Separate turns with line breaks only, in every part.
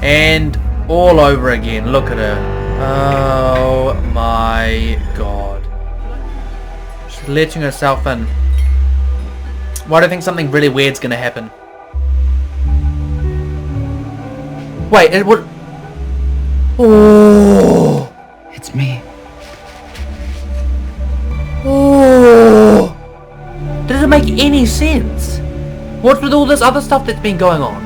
And all over again. Look at her. Oh my god. She's letting herself in. Why do I think something really weird's gonna happen? Wait, it would... Oh!
It's me.
Oh! Doesn't make any sense. What's with all this other stuff that's been going on?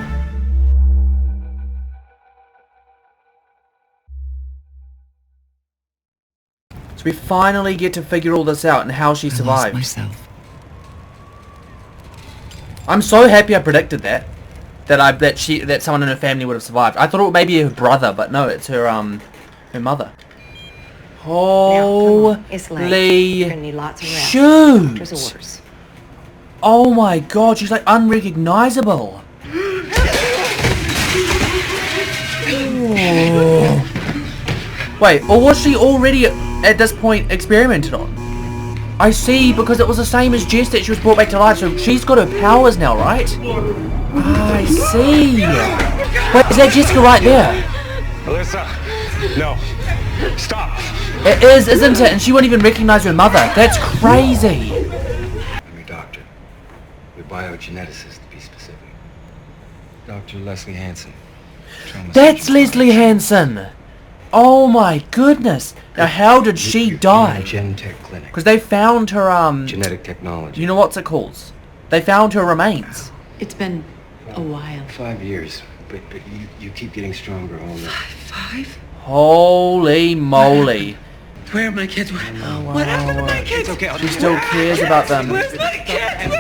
So we finally get to figure all this out and how she survived.
Myself.
I'm so happy I predicted that. That someone in her family would have survived. I thought it would maybe her brother, but no, it's her mother. Holy shoot! Oh my god, she's like unrecognizable. Wait, or was she already at this point experimented on? I see, because it was the same as Jess that she was brought back to life, so she's got her powers now, right? I see. Wait, is that Jessica right there?
Alyssa, no. Stop.
It is, isn't it? And she won't even recognize her mother. That's crazy.
I'm your doctor. Your biogeneticist, to be specific. Dr. Leslie Hansen.
That's Leslie Hansen. Oh my goodness. Now how did she die? Because they found her
genetic technology.
You know what's it called? They found her remains.
It's been a while.
5 years. But you keep getting stronger all the...
5?
Holy moly.
Where are my kids? What happened to my kids?
Okay,
she still cares about them.
Where's my kids?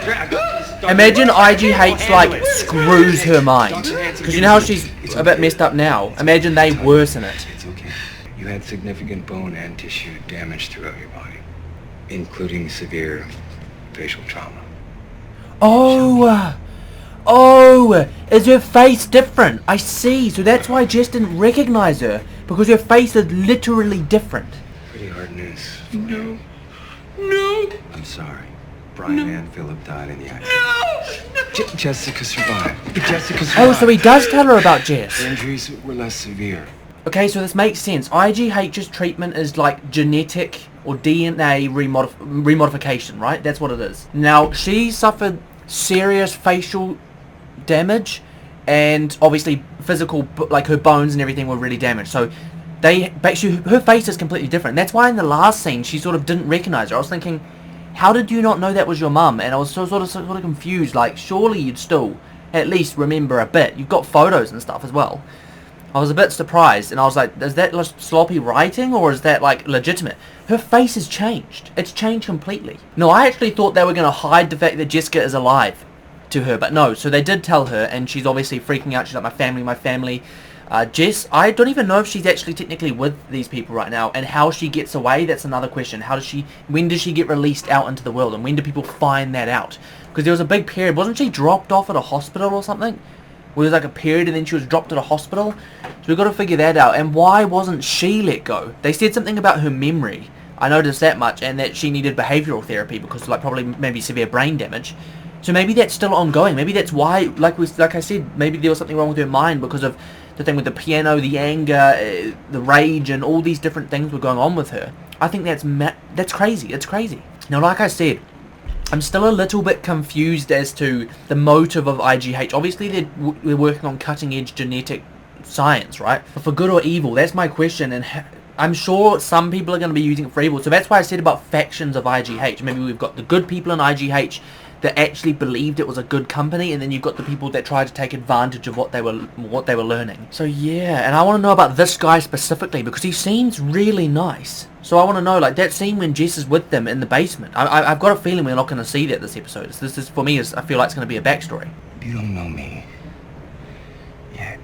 Imagine IGH like screws her mind. Because you know how she's a bit messed up now? Imagine they worsen it.
It's okay. You had significant bone and tissue damage throughout your body, including severe facial trauma.
Oh, is her face different? I see. So that's why I just didn't recognize her, because her face is literally different.
Pretty hard news.
No.
I'm sorry. Brian and Philip died in the accident. Jessica survived. Jessica survived.
Oh, so he does tell her about Jess.
The injuries were less severe.
Okay, so this makes sense. IGH's treatment is like genetic or DNA remodification, right? That's what it is. Now, she suffered serious facial damage, and obviously physical, like her bones and everything were really damaged. So her face is completely different. That's why in the last scene she sort of didn't recognize her. I was thinking, how did you not know that was your mum? And I was sort of confused. Like, surely you'd still at least remember a bit. You've got photos and stuff as well. I was a bit surprised, and I was like, is that sloppy writing, or is that like legitimate? Her face has changed. It's changed completely. No, I actually thought they were going to hide the fact that Jessica is alive to her, but no. So they did tell her, and she's obviously freaking out. She's like, my family. Jess, I don't even know if she's actually technically with these people right now, and how she gets away, that's another question. When does she get released out into the world, and when do people find that out? Because there was a big period, wasn't she dropped off at a hospital or something? Where there was like a period and then she was dropped at a hospital? So we've got to figure that out. And why wasn't she let go? They said something about her memory. I noticed that much, and that she needed behavioural therapy because like probably maybe severe brain damage. So maybe that's still ongoing. Maybe that's why, like I said, maybe there was something wrong with her mind because of the thing with the piano, the anger, the rage, and all these different things were going on with her. I think that's crazy. It's crazy. Now, like I said, I'm still a little bit confused as to the motive of IGH. Obviously, they're working on cutting-edge genetic science, right? But for good or evil, that's my question, and I'm sure some people are going to be using it for evil. So that's why I said about factions of IGH. Maybe we've got the good people in IGH that actually believed it was a good company, and then you've got the people that tried to take advantage of what they were learning. So yeah, and I want to know about this guy specifically because he seems really nice. So I want to know, like, that scene when Jess is with them in the basement. I've got a feeling we're not going to see that this episode. This is, for me, I feel like it's going to be a backstory.
You don't know me yet,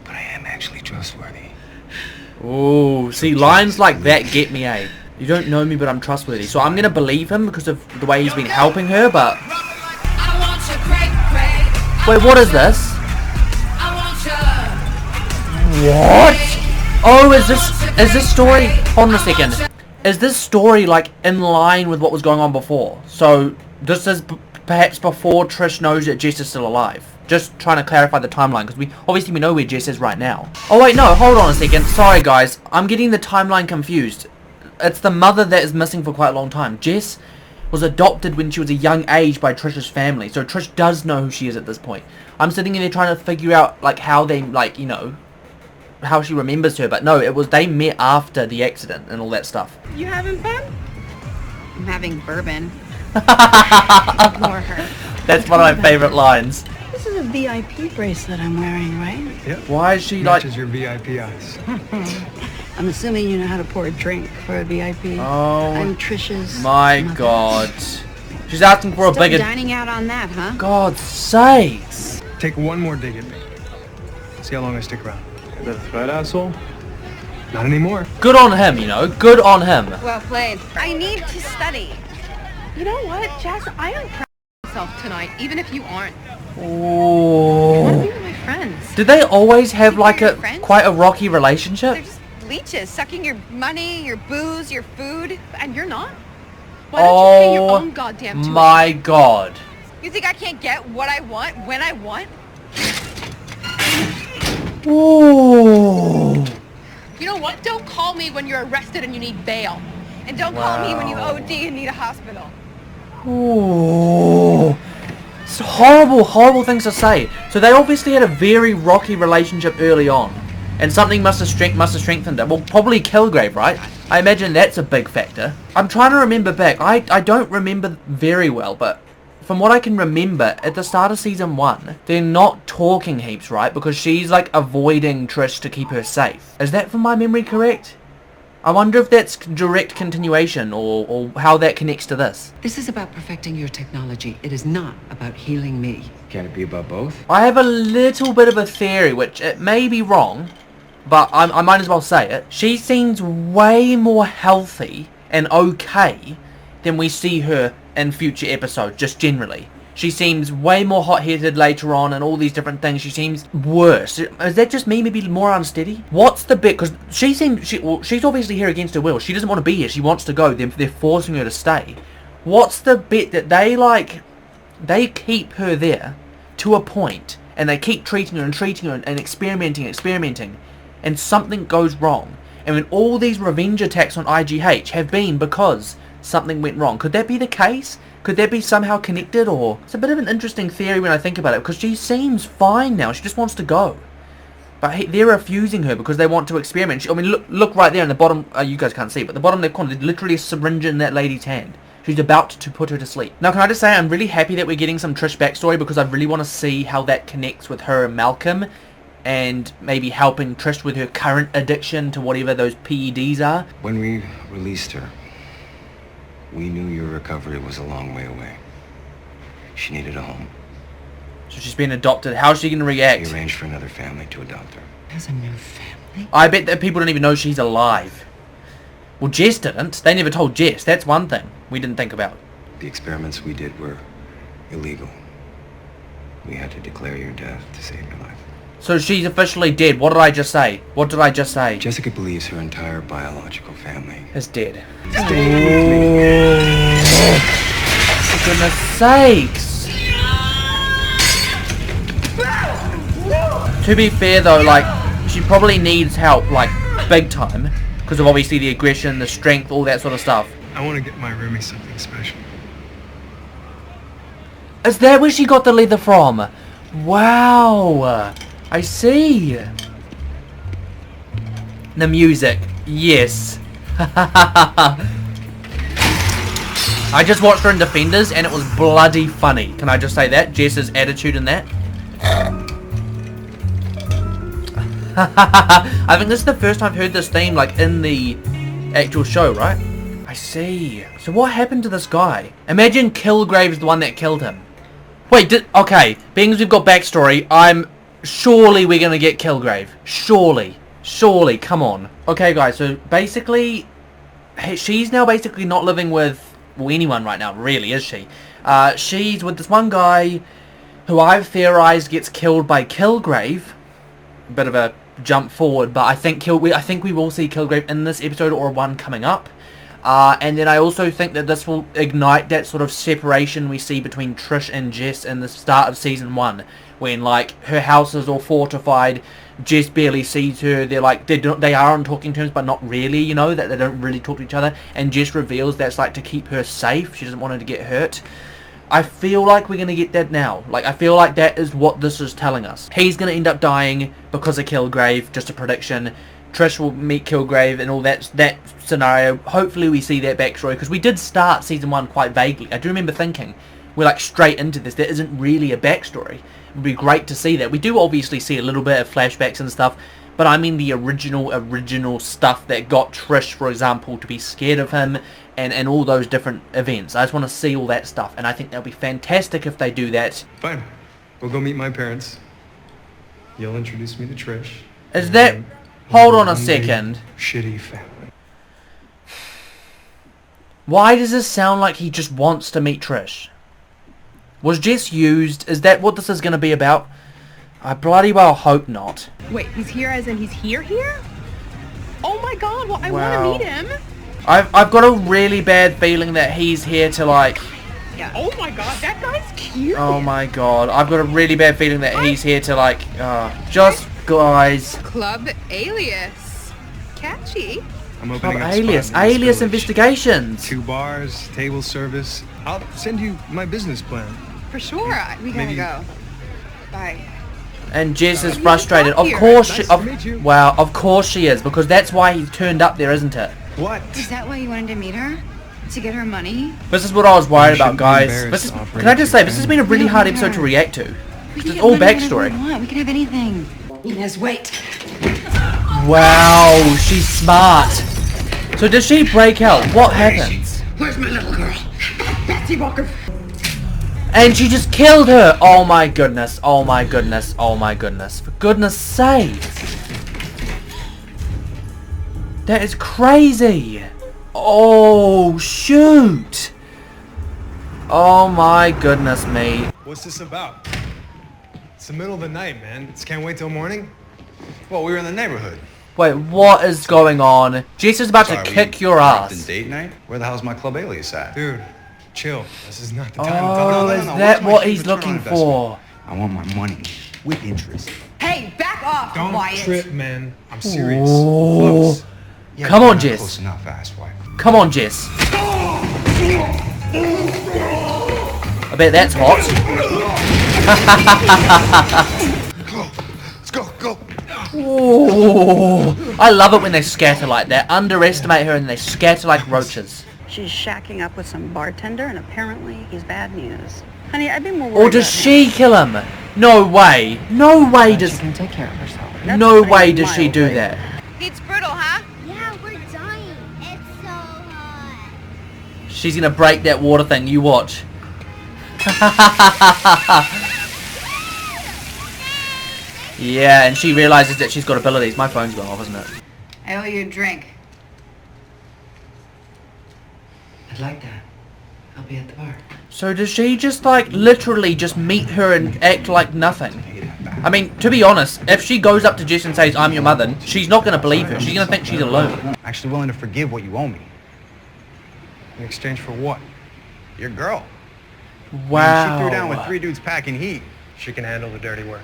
but I am actually trustworthy.
Oh, see, lines like that get me, eh? You don't know me, but I'm trustworthy. So I'm going to believe him because of the way he's been helping her, but... Wait, what is this? What? Oh, is this story... Hold on a second. Is this story, like, in line with what was going on before? So, this is perhaps before Trish knows that Jess is still alive. Just trying to clarify the timeline, because we know where Jess is right now. Oh wait, no, hold on a second. Sorry guys, I'm getting the timeline confused. It's the mother that is missing for quite a long time. Jess was adopted when she was a young age by Trish's family, so Trish does know who she is at this point. I'm sitting there trying to figure out like how they, like, you know, how she remembers her, but no, it was they met after the accident and all that stuff.
You having fun?
I'm having bourbon. Ignore her.
That's one of my favorite lines.
This is a VIP bracelet I'm wearing, right?
Yep.
Why is she like...
Matches your VIP eyes.
I'm assuming you know how to pour a drink for a VIP.
Oh
I'm Trish's
my
mother.
god. She's asking for a
Still
bigger...
dining out on that, huh?
God's sakes.
Take one more dig at me. See how long I stick around. Is that a threat, asshole? Not anymore.
Good on him, you know. Good on him.
Well played. I need to study.
You know what, Jess? I am proud of myself tonight, even if you aren't. I want
Oh.
to be with my friends.
Did they always have
You
like
hear
a
your friends?
quite a rocky relationship?
They're just leeches, sucking your money, your booze, your food.
And you're not? Why don't you pay your
Oh
own goddamn tuition?
my god.
You think I can't get what I want when I want?
Ooh.
You know what? Don't call me when you're arrested and you need bail.
And don't call me when you
Wow.
OD and need a hospital.
Ooh. It's horrible, horrible things to say. So they obviously had a very rocky relationship early on. And something must have strengthened it. Well, probably Kilgrave, right? I imagine that's a big factor. I'm trying to remember back. I don't remember very well, but from what I can remember, at the start of season 1, they're not talking heaps, right? Because she's like avoiding Trish to keep her safe. Is that from my memory correct? I wonder if that's direct continuation or how that connects to this.
This is about perfecting your technology. It is not about healing me.
Can it be about both?
I have a little bit of a theory, which it may be wrong, but I might as well say it. She seems way more healthy and okay than we see her in future episodes, just generally. She seems way more hot-headed later on and all these different things. She seems worse. Is that just me maybe more unsteady? What's the bit? Because she's obviously here against her will. She doesn't want to be here. She wants to go. They're forcing her to stay. What's the bit that they keep her there to a point and they keep treating her and experimenting and something goes wrong? And when all these revenge attacks on IGH have been because something went wrong. Could that be the case? Could that be somehow connected? Or it's a bit of an interesting theory when I think about it, because she seems fine now. She just wants to go, but they're refusing her because they want to experiment. I mean, look right there in the bottom. You guys can't see, but the bottom left corner, there's literally a syringe in that lady's hand. She's about to put her to sleep. Now, can I just say I'm really happy that we're getting some Trish backstory, because I really want to see how that connects with her and Malcolm, and maybe helping Trish with her current addiction to whatever those PEDs are.
When we released her, we knew your recovery was a long way away. She needed a home.
So she's been adopted. How's she going to react?
We arranged for another family to adopt her.
Has a new family?
I bet that people don't even know she's alive. Well, Jess didn't. They never told Jess. That's one thing we didn't think about.
The experiments we did were illegal. We had to declare your death to save your life.
So she's officially dead. What did I just say? What did I just say?
Jessica believes her entire biological family
Is dead.
stayed with me.
For goodness sakes. To be fair though, like, she probably needs help, like, big time. Because of obviously the aggression, the strength, all that sort of stuff.
I want to get my roomie something special.
Is that where she got the leather from? Wow. I see. The music. Yes. I just watched her in Defenders and it was bloody funny. Can I just say that? Jess's attitude in that. I think this is the first time I've heard this theme, like, in the actual show, right? I see. So what happened to this guy? Imagine Kilgrave's the one that killed him. Wait, okay, being as we've got backstory, surely we're gonna get Kilgrave. Surely, come on. Okay guys, so basically, she's now basically not living with, well, anyone right now, really, is she? She's with this one guy who I've theorized gets killed by Kilgrave. Bit of a jump forward, but I think we will see Kilgrave in this episode or one coming up. And then I also think that this will ignite that sort of separation we see between Trish and Jess in the start of season 1, when like her house is all fortified, Jess barely sees her, they're like they are on talking terms but not really, you know, that they don't really talk to each other, and Jess reveals that's like to keep her safe, she doesn't want her to get hurt. I feel like we're going to get that now. Like, I feel like that is what this is telling us. He's going to end up dying because of Kilgrave, just a prediction. Trish will meet Kilgrave and all that scenario. Hopefully we see that backstory, because we did start season 1 quite vaguely. I do remember thinking, we're like straight into this. There isn't really a backstory. It would be great to see that. We do obviously see a little bit of flashbacks and stuff, but I mean the original stuff that got Trish, for example, to be scared of him, and all those different events. I just want to see all that stuff, and I think that'll be fantastic if they do that.
Fine. We'll go meet my parents. You'll introduce me to Trish.
Is that... Hold on a second.
Shitty family.
Why does this sound like he just wants to meet Trish? Was Jess used? Is that what this is going to be about? I bloody well hope not.
Wait, he's here as in he's here? Oh my god, well, I
Wow.
want to meet him.
I've got a really bad feeling that he's here to like...
Yeah. Oh my god, that guy's cute.
Oh my god. I've got a really bad feeling that he's here to like... just guys.
Club Alias. Catchy.
I'm opening up a
Alias.
spot in the
Alias
Village.
Investigations.
2 bars, table service. I'll send you my business plan.
For sure.
We gotta
Maybe-
go. Bye.
And Jess is
you
frustrated.
got
Of
here?
course
Nice
she...
to meet you.
Wow, of course she is, because that's why he turned up there, isn't it?
What?
Is that why you wanted to meet her? To get her money?
This is what I was worried
You
about,
shouldn't be
guys.
embarrassed
This is,
offering
can I just
to
say, this has been a really
No,
hard
we
episode to
are.
react to.
We
It's
can get
all
money whenever
backstory.
we want. We can have anything. Inez, wait.
Wow, she's smart. So does she break out? What happens?
Where's my little girl? Betsy Walker.
And she just killed her! Oh my goodness, oh my goodness, oh my goodness. For goodness sakes. That is crazy. Oh, shoot. Oh my goodness me.
What's this about? It's the middle of the night, man. Just can't wait till morning.
Well, we were in the neighborhood.
Wait, what is going on? Jess is about to
Sorry,
kick
we
your
dropped
ass.
in date night? Where the hell's my club alias at?
Dude, chill. This is not the time to
Oh,
talk.
is
no.
that
What's my
what
key
he's
return on
looking
investment?
for?
I want my money with interest.
Hey, back off,
Don't
Wyatt.
trip, man. I'm serious.
Oh.
Close.
Yeah,
Come
but
on,
not
Jess.
Close enough, asswipe.
Come on, Jess. I bet that's hot.
Let's go, go.
Ooh. I love it when they scatter like that. Underestimate her and they scatter like roaches.
She's shacking up with some bartender, and apparently he's bad news. Honey, I'd be more worried
Or does
about
she kill him? No way. No way does...
She can take care of herself.
That's
No
pretty
way does she do
mildly.
that.
It's brutal, huh?
Yeah, we're dying. It's so hot.
She's gonna break that water thing. You watch. Yeah, and she realizes that she's got abilities. My phone's gone off, isn't it?
I owe you a drink.
I'd like that. I'll be at the bar.
So does she just like literally just meet her and act like nothing? I mean, to be honest, if she goes up to Jess and says, I'm your mother, she's not going to believe her. She's going to think she's alone.
Actually willing to forgive what you owe me.
In exchange for what?
Your girl.
Wow.
She threw down with 3 dudes packing heat.
She can handle the dirty work.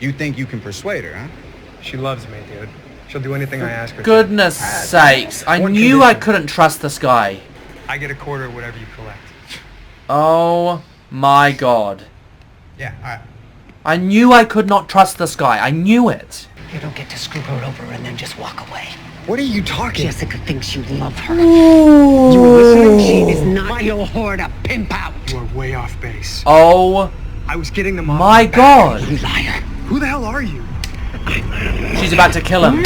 You think you can persuade her, huh?
She loves me, dude. She'll do anything I ask her.
Goodness sakes. I
One
knew I
condition.
couldn't trust this guy.
I get a quarter of whatever you collect.
Oh my god.
Yeah, alright.
I knew I could not trust this guy. I knew it.
You don't get to screw her over and then just walk away.
What are you talking?
Jessica thinks you love her.
Ooh.
She is not your whore to pimp out.
You are way off base.
Oh
I was getting them off
my
the back.
god.
You liar.
Who the hell are you?
She's about to kill him.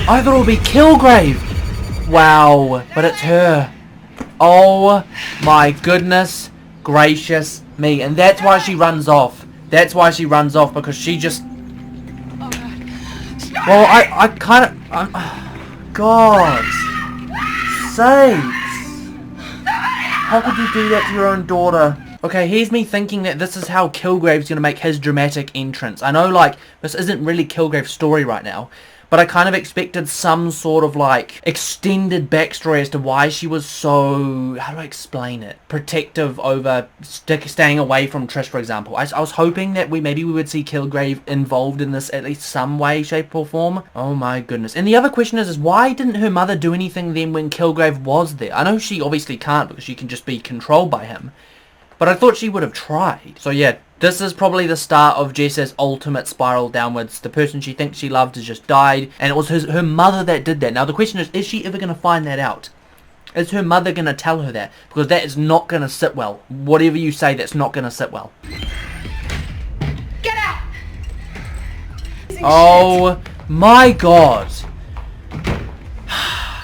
I thought it would be Kilgrave. Wow, but it's her. Oh my goodness gracious me. And that's why she runs off. That's why she runs off, because she just... Well, I kind of... God sakes. How could you do that to your own daughter? Okay, here's me thinking that this is how Kilgrave's going to make his dramatic entrance. I know, like, this isn't really Kilgrave's story right now, but I kind of expected some sort of like extended backstory as to why she was so, how do I explain it, protective over staying away from Trish, for example. I was hoping that maybe we would see Kilgrave involved in this at least some way, shape or form. Oh my goodness. And the other question is why didn't her mother do anything then when Kilgrave was there? I know she obviously can't because she can just be controlled by him, but I thought she would have tried. So yeah, this is probably the start of Jess's ultimate spiral downwards. The person she thinks she loved has just died, and it was her mother that did that. Now the question is she ever going to find that out? Is her mother going to tell her that? Because that is not going to sit well. Whatever you say, that's not going to sit well.
Get out!
Oh my god.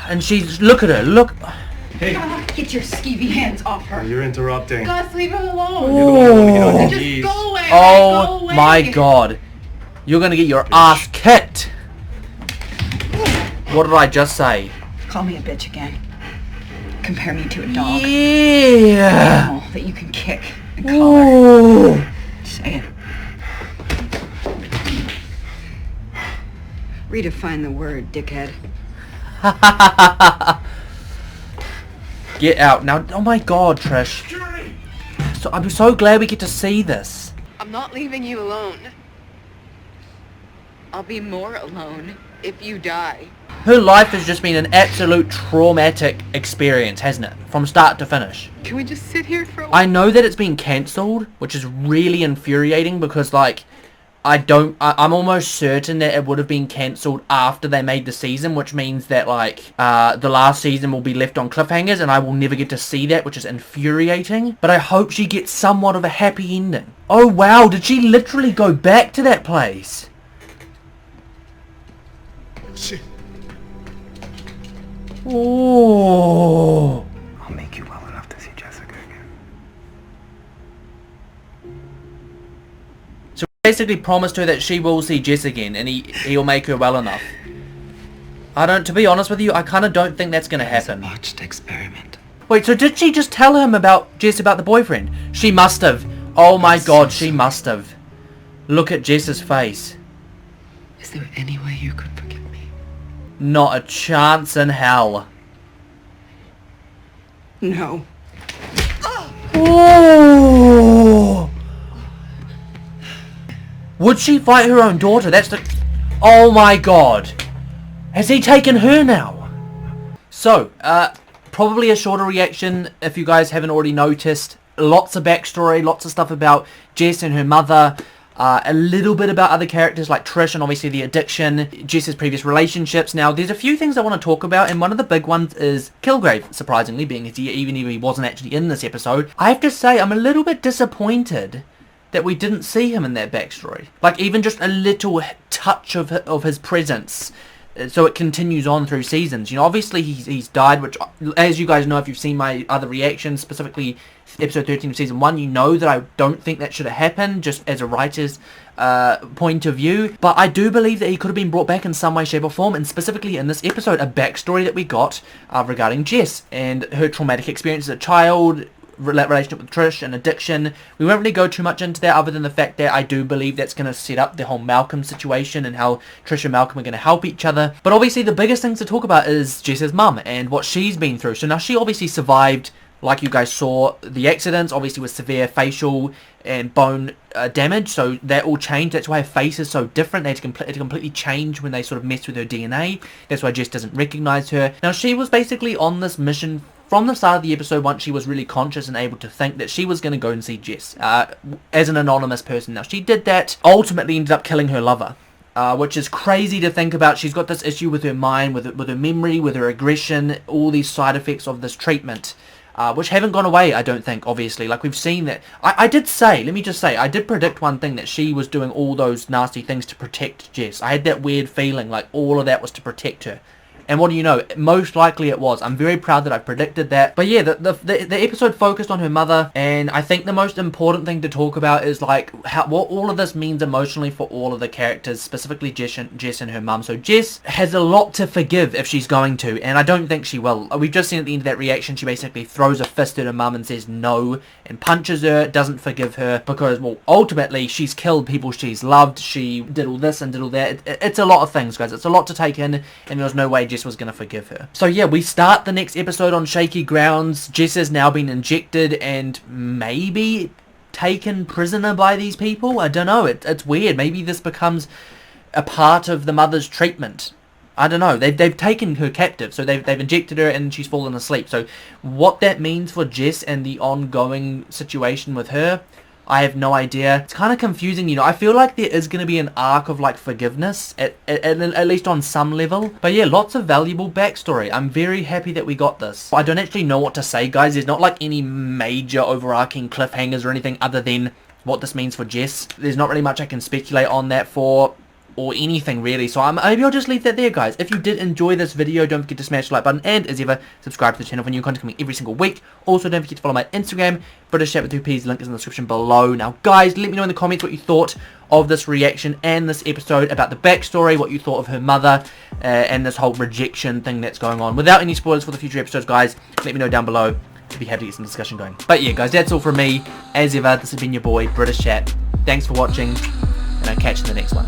And she's, look at her, look.
Hey,
Get your skeevy hands off her.
you're interrupting.
Gus, leave her alone.
Oh,
Just go away.
oh
go away.
my god. You're going to get your ass kicked. What did I just say?
Call me a bitch again. Compare me to a dog.
Yeah.
Animal that you can kick and collar. Say it.
Redefine the word, dickhead.
Get out now. Oh my god, Trish. So, I'm so glad we get to see this.
I'm not leaving you alone. I'll be more alone if you die.
Her life has just been an absolute traumatic experience, hasn't it? From start to finish.
Can we just sit here for a while?
I know that it's been cancelled, which is really infuriating because, like, I'm almost certain that it would have been cancelled after they made the season, which means that, like, the last season will be left on cliffhangers and I will never get to see that, which is infuriating. But I hope she gets somewhat of a happy ending. Oh, wow, did she literally go back to that place?
Shit.
Oh.
I'll make you well enough to see Jessica again.
So he basically promised her that she will see Jess again and he'll make her well enough. To be honest with you, I kind of don't think that's going to happen.
Botched experiment.
Wait, so did she just tell him about Jess about the boyfriend? She must have. Oh my god, she must have. Look at Jess's face.
Is there any way you could forgive me?
Not a chance in hell.
No.
Oh! Would she fight her own daughter? That's the... Oh my god. Has he taken her now? So, probably a shorter reaction if you guys haven't already noticed. Lots of backstory, lots of stuff about Jess and her mother. A little bit about other characters like Trish and obviously the addiction, Jess's previous relationships. Now, there's a few things I want to talk about, and one of the big ones is Kilgrave, surprisingly, being even if he wasn't actually in this episode. I have to say, I'm a little bit disappointed that we didn't see him in that backstory. Like, even just a little touch of his presence, so it continues on through seasons. You know, obviously he's died, which, as you guys know if you've seen my other reactions, specifically episode 13 of season 1, you know that I don't think that should have happened, just as a writer's point of view. But I do believe that he could have been brought back in some way, shape or form, and specifically in this episode, a backstory that we got regarding Jess and her traumatic experience as a child, relationship with Trish and addiction. We won't really go too much into that other than the fact that I do believe that's going to set up the whole Malcolm situation and how Trish and Malcolm are going to help each other. But obviously the biggest things to talk about is Jess's mum and what she's been through. So now she obviously survived, like you guys saw, the accidents, obviously with severe facial and bone damage, so that all changed. That's why her face is so different. They had to completely change when they sort of messed with her DNA. That's why Jess doesn't recognise her. Now she was basically on this mission from the start of the episode, once she was really conscious and able to think, that she was going to go and see Jess as an anonymous person. Now she did that, ultimately ended up killing her lover. Which is crazy to think about. She's got this issue with her mind, with her memory, with her aggression, all these side effects of this treatment. Which haven't gone away, I don't think, obviously. Like, we've seen that. I did say, let me just say, I did predict one thing, that she was doing all those nasty things to protect Jess. I had that weird feeling like all of that was to protect her. And what do you know? Most likely it was. I'm very proud that I predicted that. But yeah, the episode focused on her mother, and I think the most important thing to talk about is like what all of this means emotionally for all of the characters, specifically Jess and her mum. So Jess has a lot to forgive if she's going to, and I don't think she will. We've just seen at the end of that reaction, she basically throws a fist at her mum and says no, and punches her, doesn't forgive her, because, well, ultimately she's killed people she's loved, she did all this and did all that. It's a lot of things, guys. It's a lot to take in, and there was no way Jess was going to forgive her. So yeah, we start the next episode on shaky grounds. Jess has now been injected and maybe taken prisoner by these people. I don't know. It's weird. Maybe this becomes a part of the mother's treatment. I don't know. They've taken her captive, so they've injected her and she's fallen asleep. So what that means for Jess and the ongoing situation with her, I have no idea. It's kind of confusing, you know. I feel like there is going to be an arc of like forgiveness at least on some level. But yeah, lots of valuable backstory. I'm very happy that we got this. I don't actually know what to say, guys. There's not like any major overarching cliffhangers or anything other than what this means for Jess. There's not really much I can speculate on that for, or anything really, so maybe I'll just leave that there, guys. If you did enjoy this video, don't forget to smash the like button, and as ever, subscribe to the channel for new content coming every single week. Also, don't forget to follow my Instagram, BritishChap with 2 P's, link is in the description below. Now guys, let me know in the comments what you thought of this reaction and this episode, about the backstory, what you thought of her mother, and this whole rejection thing that's going on. Without any spoilers for the future episodes, guys, let me know down below. I'd be happy to get some discussion going. But yeah, guys, that's all from me. As ever, this has been your boy, BritishChap. Thanks for watching, and I'll catch you in the next one.